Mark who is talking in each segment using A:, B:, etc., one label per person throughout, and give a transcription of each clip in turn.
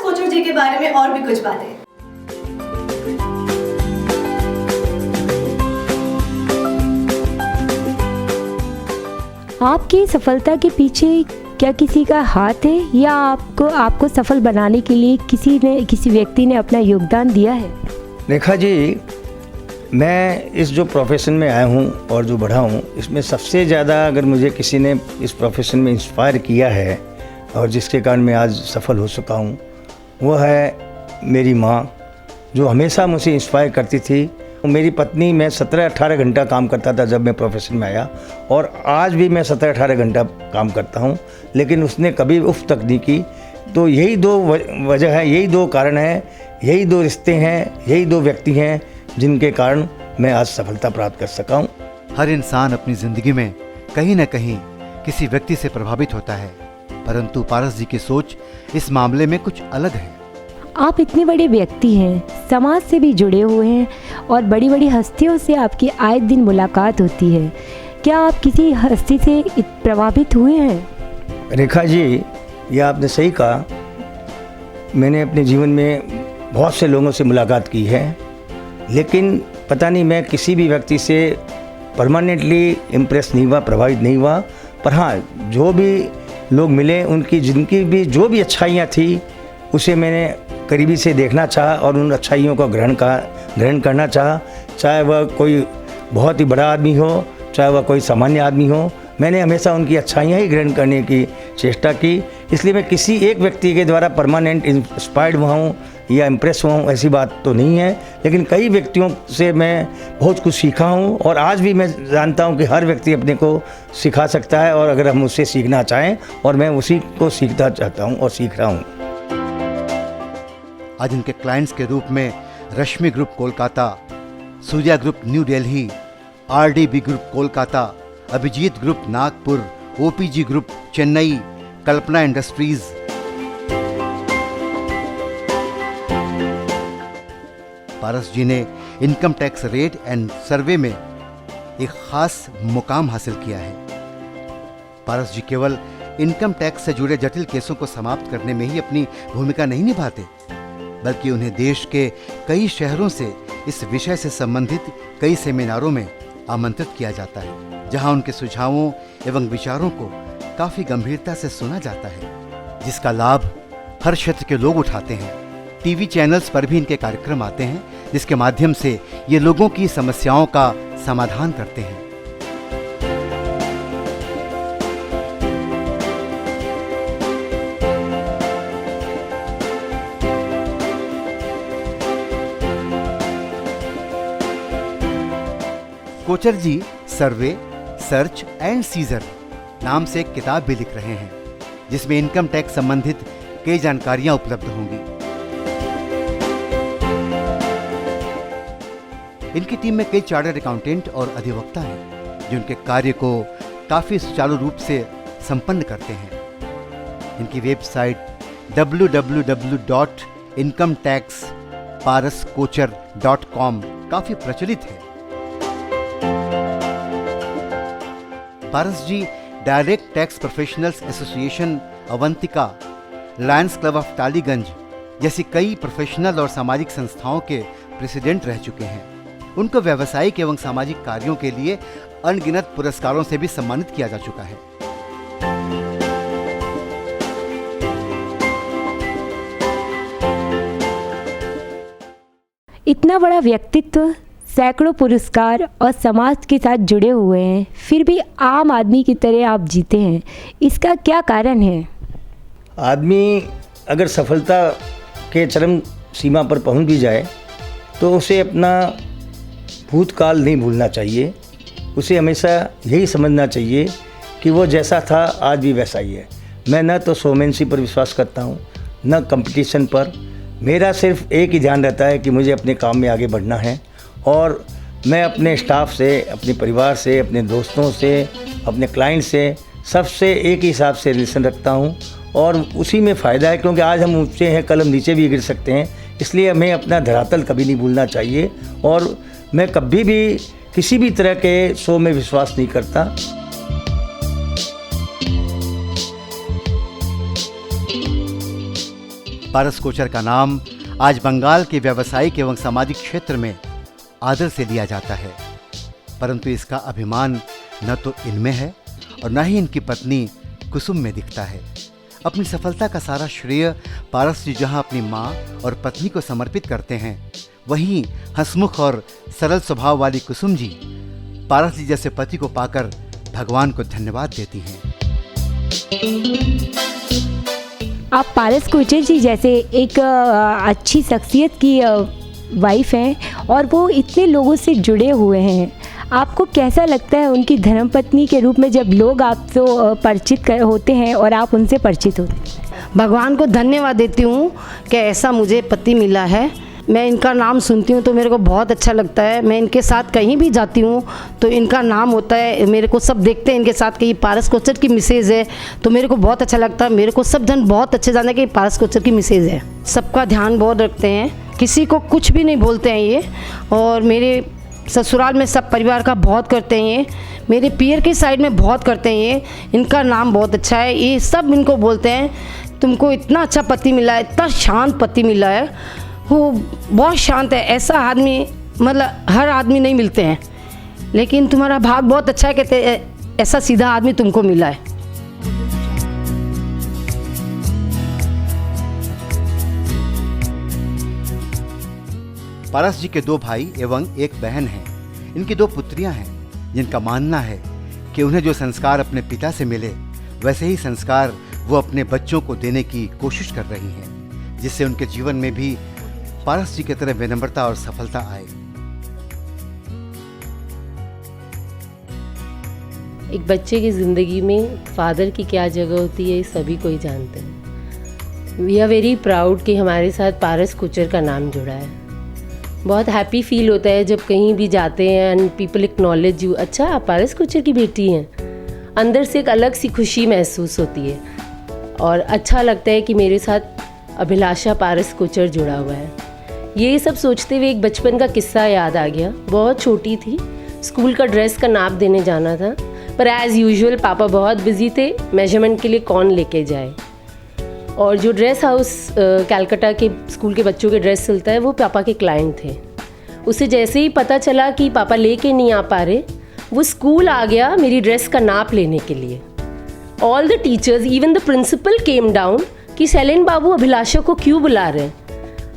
A: कोचर जी के बारे में और भी कुछ बातें।
B: आपकी सफलता के पीछे क्या किसी का हाथ है या आपको सफल बनाने के लिए किसी व्यक्ति ने अपना योगदान दिया है?
C: रेखा जी, मैं इस जो प्रोफेशन में आया हूँ और जो बढ़ा हूँ, इसमें सबसे ज़्यादा अगर मुझे किसी ने इस प्रोफेशन में इंस्पायर किया है और जिसके कारण मैं आज सफल हो चुका हूँ, वो है मेरी माँ, जो हमेशा मुझे इंस्पायर करती थी। मेरी पत्नी, मैं 17-18 घंटा काम करता था जब मैं प्रोफेशन में आया, और आज भी मैं 17-18 घंटा काम करता हूँ, लेकिन उसने कभी उफ तक नहीं की। तो यही दो वजह है, यही दो कारण है, यही दो रिश्ते हैं, यही दो व्यक्ति हैं जिनके कारण मैं आज सफलता प्राप्त कर सका हूँ।
D: हर इंसान अपनी जिंदगी में कहीं न कहीं किसी व्यक्ति से प्रभावित होता है, परंतु पारस जी की सोच इस मामले में कुछ अलग है।
B: आप इतने बड़े व्यक्ति हैं, समाज से भी जुड़े हुए हैं और बड़ी बड़ी हस्तियों से आपकी आए दिन मुलाकात होती है। क्या आप किसी हस्ती से प्रभावित हुए हैं?
C: रेखा जी, ये आपने सही कहा। मैंने अपने जीवन में बहुत से लोगों से मुलाकात की है, लेकिन पता नहीं मैं किसी भी व्यक्ति से परमानेंटली इम्प्रेस नहीं हुआ, प्रभावित नहीं हुआ। पर हाँ, जो भी लोग मिले, उनकी जिनकी भी जो भी अच्छाइयाँ थी, उसे मैंने करीबी से देखना चाहा और उन अच्छाइयों को ग्रहण करना चाहा। चाहे वह कोई बहुत ही बड़ा आदमी हो, चाहे वह कोई सामान्य आदमी हो, मैंने हमेशा उनकी अच्छाइयाँ ही ग्रहण करने की चेष्टा की। इसलिए मैं किसी एक व्यक्ति के द्वारा परमानेंट इंस्पायर्ड हुआ हूँ या इम्प्रेस हुआ हूँ, ऐसी बात तो नहीं है। लेकिन कई व्यक्तियों से मैं बहुत कुछ सीखा हूँ, और आज भी मैं जानता हूँ कि हर व्यक्ति अपने को सिखा सकता है, और अगर हम उससे सीखना चाहें, और मैं उसी को सीखना चाहता हूँ और सीख रहा हूँ।
D: आज इनके क्लाइंट्स के रूप में Rashmi group Kolkata, Surya group new Delhi, RDB group Kolkata, Abhijeet group Nagpur, OPG group Chennai, Kalpana industries. Paras ji ने income tax raid and survey में एक खास मुकाम हासिल किया है। पारस जी केवल इनकम टैक्स से जुड़े जटिल केसों को समाप्त करने में ही अपनी भूमिका नहीं निभाते, बल्कि उन्हें देश के कई शहरों से इस विषय से संबंधित कई सेमिनारों में आमंत्रित किया जाता है, जहां उनके सुझावों एवं विचारों को काफी गंभीरता से सुना जाता है, जिसका लाभ हर क्षेत्र के लोग उठाते हैं। टीवी चैनल्स पर भी इनके कार्यक्रम आते हैं, जिसके माध्यम से ये लोगों की समस्याओं का समाधान करते हैं। कोचर जी सर्वे, सर्च एंड सीजर नाम से एक किताब भी लिख रहे हैं, जिसमें इनकम टैक्स संबंधित कई जानकारियां उपलब्ध होंगी। इनकी टीम में कई चार्टर्ड अकाउंटेंट और अधिवक्ता हैं, जो उनके कार्य को काफी सुचारू रूप से संपन्न करते हैं। इनकी वेबसाइट www.incometaxparaskocher.com काफी प्रचलित है। Paras ji direct tax professionals association Avantika, lions club of Tollygunge जैसी कई प्रोफेशनल और सामाजिक संस्थाओं के प्रेसिडेंट रह चुके हैं। उनको व्यावसायिक एवं सामाजिक कार्यों के लिए अनगिनत पुरस्कारों से भी सम्मानित किया जा चुका है।
B: इतना बड़ा व्यक्तित्व, सैकड़ों पुरस्कार और समाज के साथ जुड़े हुए हैं, फिर भी आम आदमी की तरह आप जीते हैं। इसका क्या कारण है?
C: आदमी अगर सफलता के चरम सीमा पर पहुंच भी जाए, तो उसे अपना भूतकाल नहीं भूलना चाहिए। उसे हमेशा यही समझना चाहिए कि वो जैसा था आज भी वैसा ही है। मैं न तो शोमैनशिप पर विश्वास करता हूँ, न कंपटीशन पर। मेरा सिर्फ एक ही ध्यान रहता है कि मुझे अपने काम में आगे बढ़ना है, और मैं अपने स्टाफ से, अपने परिवार से, अपने दोस्तों से, अपने क्लाइंट से, सबसे एक ही हिसाब से रिलेशन रखता हूँ, और उसी में फ़ायदा है। क्योंकि आज हम ऊँचे हैं, कल हम नीचे भी गिर सकते हैं, इसलिए हमें अपना धरातल कभी नहीं भूलना चाहिए। और मैं कभी भी किसी भी तरह के शो में विश्वास नहीं करता।
D: पारस कोचर का नाम आज बंगाल के व्यावसायिक एवं सामाजिक क्षेत्र में आदर से लिया जाता है, परंतु इसका अभिमान न तो इनमें है और न ही इनकी पत्नी कुसुम में दिखता है। अपनी सफलता का सारा श्रेय पारस जी जहां अपनी माँ और पत्नी को समर्पित करते हैं, वहीं हंसमुख और सरल स्वभाव वाली कुसुम जी पारस जी जैसे पति को पाकर भगवान को धन्यवाद देती हैं।
B: आप पारस कोचर जी जैसे एक अच्छी शख्सियत की वाइफ हैं और वो इतने लोगों से जुड़े हुए हैं, आपको कैसा लगता है उनकी धर्मपत्नी के रूप में जब लोग आपसे परिचित होते हैं और आप उनसे परिचित होते हैं?
E: भगवान को धन्यवाद देती हूँ कि ऐसा मुझे पति मिला है। मैं इनका नाम सुनती हूँ तो मेरे को बहुत अच्छा लगता है। मैं इनके साथ कहीं भी जाती हूँ तो इनका नाम होता है, मेरे को सब देखते हैं इनके साथ कि ये पारस कोचर की मिसेज़ है, तो मेरे को बहुत अच्छा लगता है। मेरे को सब जन बहुत अच्छे जाने कि पारस कोचर की मिसेज़ है। सबका ध्यान बहुत रखते हैं, किसी को कुछ भी नहीं बोलते हैं ये। और मेरे ससुराल में सब परिवार का बहुत करते हैं ये, मेरे पियर के साइड में बहुत करते हैं ये। इनका नाम बहुत अच्छा है, ये सब इनको बोलते हैं तुमको इतना अच्छा पति मिला है, इतना शांत पति मिला है, वो बहुत शांत है। ऐसा आदमी मतलब हर आदमी नहीं मिलते हैं, लेकिन तुम्हारा भाग बहुत अच्छा है कहते ऐसा सीधा आदमी तुमको मिला है।
D: पारस जी के 2 भाई एवं 1 बहन हैं। इनकी 2 पुत्रियां हैं, जिनका मानना है कि उन्हें जो संस्कार अपने पिता से मिले वैसे ही संस्कार वो अपने बच्चों को देने की कोशिश कर रही हैं, जिससे उनके जीवन में भी पारस जी की तरह विनम्रता और सफलता आए।
F: एक बच्चे की ज़िंदगी में फादर की क्या जगह होती है सभी को ही जानते हैं। वी आर वेरी प्राउड कि हमारे साथ पारस कोचर का नाम जुड़ा है। बहुत हैप्पी फील होता है जब कहीं भी जाते हैं एंड पीपल एक्नॉलेज यू, अच्छा आप पारस कोचर की बेटी हैं। अंदर से एक अलग सी खुशी महसूस होती है और अच्छा लगता है कि मेरे साथ अभिलाषा पारस कोचर जुड़ा हुआ है। ये सब सोचते हुए एक बचपन का किस्सा याद आ गया। बहुत छोटी थी, स्कूल का ड्रेस का नाप देने जाना था, पर एज़ यूजुअल पापा बहुत बिजी थे, मेजरमेंट के लिए कौन लेके जाए। और जो ड्रेस हाउस कलकत्ता के स्कूल के बच्चों के ड्रेस सिलता है वो पापा के क्लाइंट थे। उसे जैसे ही पता चला कि पापा लेके नहीं आ पा रहे, वो स्कूल आ गया मेरी ड्रेस का नाप लेने के लिए। All the teachers even the principal came down कि सैलेन बाबू अभिलाषा को क्यों बुला रहे हैं।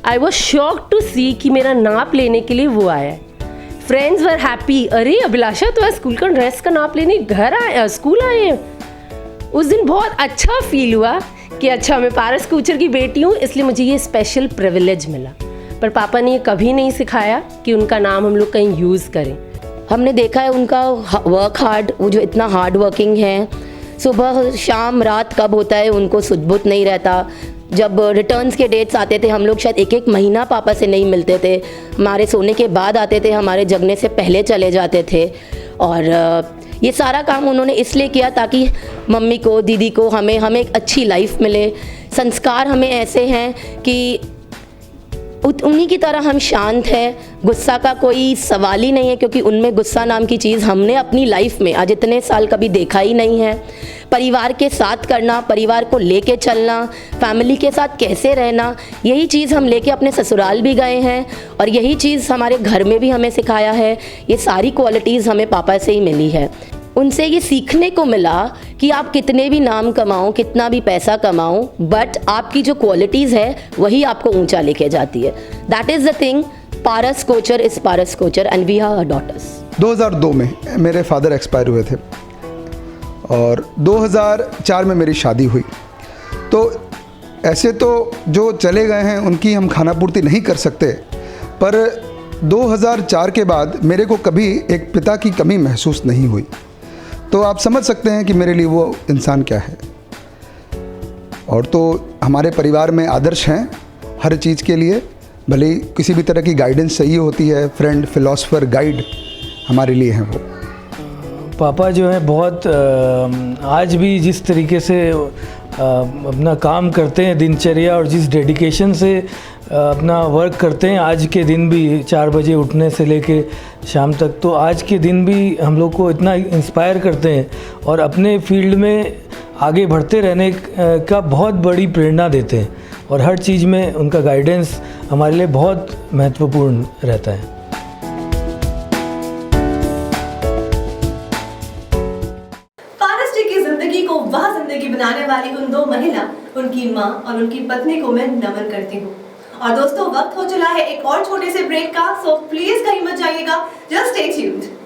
F: I was shocked to see कि मेरा नाप लेने के लिए वो आया है। फ्रेंड्स वर हैप्पी, अरे अभिलाषा तो स्कूल का ड्रेस का नाप लेने स्कूल आए हैं। उस दिन बहुत अच्छा फील हुआ कि अच्छा मैं पारस कोचर की बेटी हूँ, इसलिए मुझे ये स्पेशल प्रिविलेज मिला। पर पापा ने ये कभी नहीं सिखाया कि उनका नाम हम लोग कहीं यूज़ करें।
G: हमने देखा है उनका वर्क हार्ड, वो जो इतना हार्ड वर्किंग है, सुबह शाम रात कब होता है उनको सुध-बुध नहीं रहता। जब रिटर्न्स के डेट्स आते थे हम लोग शायद 1-1 महीना पापा से नहीं मिलते थे। हमारे सोने के बाद आते थे, हमारे जगने से पहले चले जाते थे। और ये सारा काम उन्होंने इसलिए किया ताकि मम्मी को, दीदी को, हमें एक अच्छी लाइफ मिले। संस्कार हमें ऐसे हैं कि उन्हीं की तरह हम शांत हैं, गुस्सा का कोई सवाल ही नहीं है, क्योंकि उनमें गुस्सा नाम की चीज़ हमने अपनी लाइफ में आज इतने साल कभी देखा ही नहीं है। परिवार के साथ करना, परिवार को लेके चलना, फैमिली के साथ कैसे रहना, यही चीज़ हम लेके अपने ससुराल भी गए हैं और यही चीज़ हमारे घर में भी हमें सिखाया है। ये सारी क्वालिटीज़ हमें पापा से ही मिली है। उनसे ये सीखने को मिला कि आप कितने भी नाम कमाओ, कितना भी पैसा कमाओ, बट आपकी जो क्वालिटीज़ है वही आपको ऊंचा लेके जाती है। That is the thing. Paras Kochar is Paras Kochar and we are daughters.
H: 2002 में मेरे फादर एक्सपायर हुए थे और 2004 में मेरी शादी हुई। तो ऐसे तो जो चले गए हैं उनकी हम खाना पूर्ति नहीं कर सकते, पर 2004 के बाद मेरे को कभी एक पिता की कमी महसूस नहीं हुई। तो आप समझ सकते हैं कि मेरे लिए वो इंसान क्या है। और तो हमारे परिवार में आदर्श हैं हर चीज़ के लिए, भले ही किसी भी तरह की गाइडेंस चाहिए होती है, फ्रेंड, फिलोसफर, गाइड हमारे लिए हैं वो।
I: पापा जो है बहुत आज भी जिस तरीके से अपना काम करते हैं दिनचर्या और जिस डेडिकेशन से अपना वर्क करते हैं, आज के दिन भी 4 बजे उठने से लेके शाम तक, तो आज के दिन भी हम लोग को इतना इंस्पायर करते हैं और अपने फील्ड में आगे बढ़ते रहने का बहुत बड़ी प्रेरणा देते हैं। और हर चीज़ में उनका गाइडेंस हमारे लिए बहुत महत्वपूर्ण रहता है।
A: पारस जी की जिंदगी को वह जिंदगी बनाने वाली उन दो महिला, उनकी माँ और उनकी पत्नी को मैं नमन करती हूँ। और दोस्तों, वक्त हो चला है एक और छोटे से ब्रेक का, सो प्लीज कहीं मत जाइएगा, जस्ट स्टे ट्यून्ड।